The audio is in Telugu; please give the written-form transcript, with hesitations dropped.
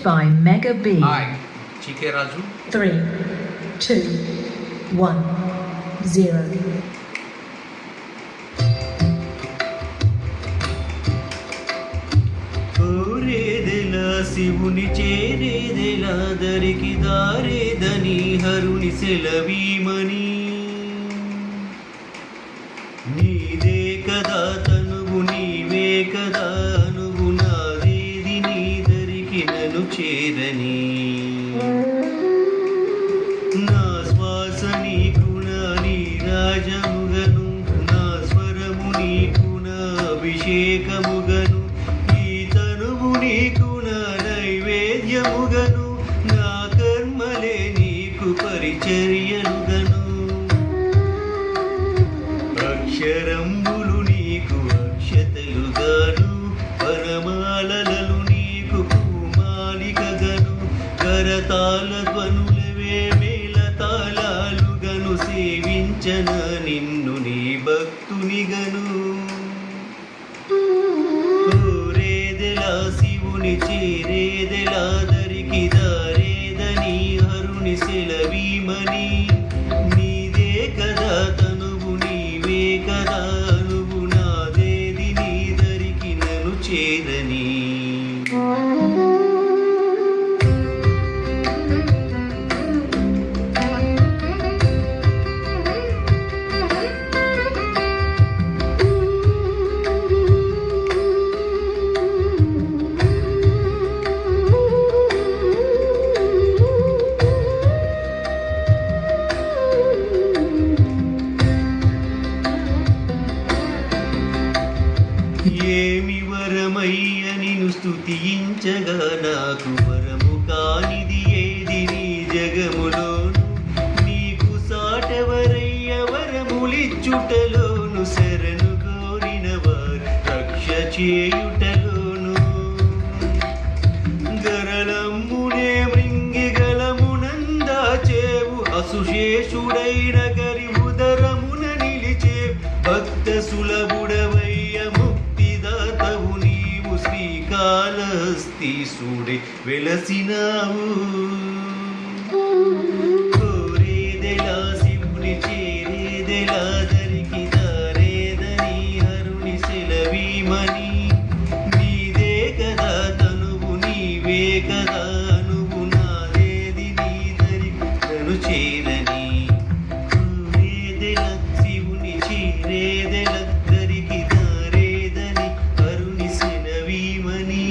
by Mega B. I, GK Raju. 3, 2, 1, 0. కోరేదెలా శివుని చేరేదెలా దరికి దారేదని హరుని సెలవీమని నీదే కదా తనువు నీవే కదా అనువు నాదేది నీ దరికి నన్ను చేరని నా శ్వాస నీకు నా నీ రాజముగను నా స్వరము నీకు నా అభిషేకముగను నీకు నా నైవేద్యముగను నా కర్మలే నీకు పరిచర్యలుగను అక్షరంబులు నీకు అక్షతలుగాను పరమాలలు నీకు పూమాలికగను కరతాల ధ్వనులవే మేళతాళాలుగను సేవించన నిన్ను నీ భక్తునిగను శివుని చేరేదెలా దరికి దారేదని హరుని సెలవీమని నీదే కదా తనువు నీవే కదా అనువు నాదేది నీ దరికి నన్ను చేరని ఏమి వరమయ్య నిన్ను స్తుతించగా నాకు వరము కానిది ఏది నీ జగములోను నీకు సాటెవరయ్య వరములిచ్చుటలోను శరణు కోరిన వారు రక్ష చేయుటలోను గరళమ్మునే మృంగిగలమునందా చేవు అసుశేషుడైన గరి ఉదరమున నిలిచే భక్త సులభుడవయ్య ముక్తిదాతవు నీవు శ్రీకాళహస్తీసుడే వెలసినావు కోరేదెలా శివుని చేరేదెలా దరికి దారేదని హరుని సెలవీమని నీదే కదా తనువు నీవే కదా అనువు నాదేది నీ దరికి నన్ను చేరని కోరేదెలా శివుని చేరేదెలా దరికి దారేదని హరుని సెలవీమని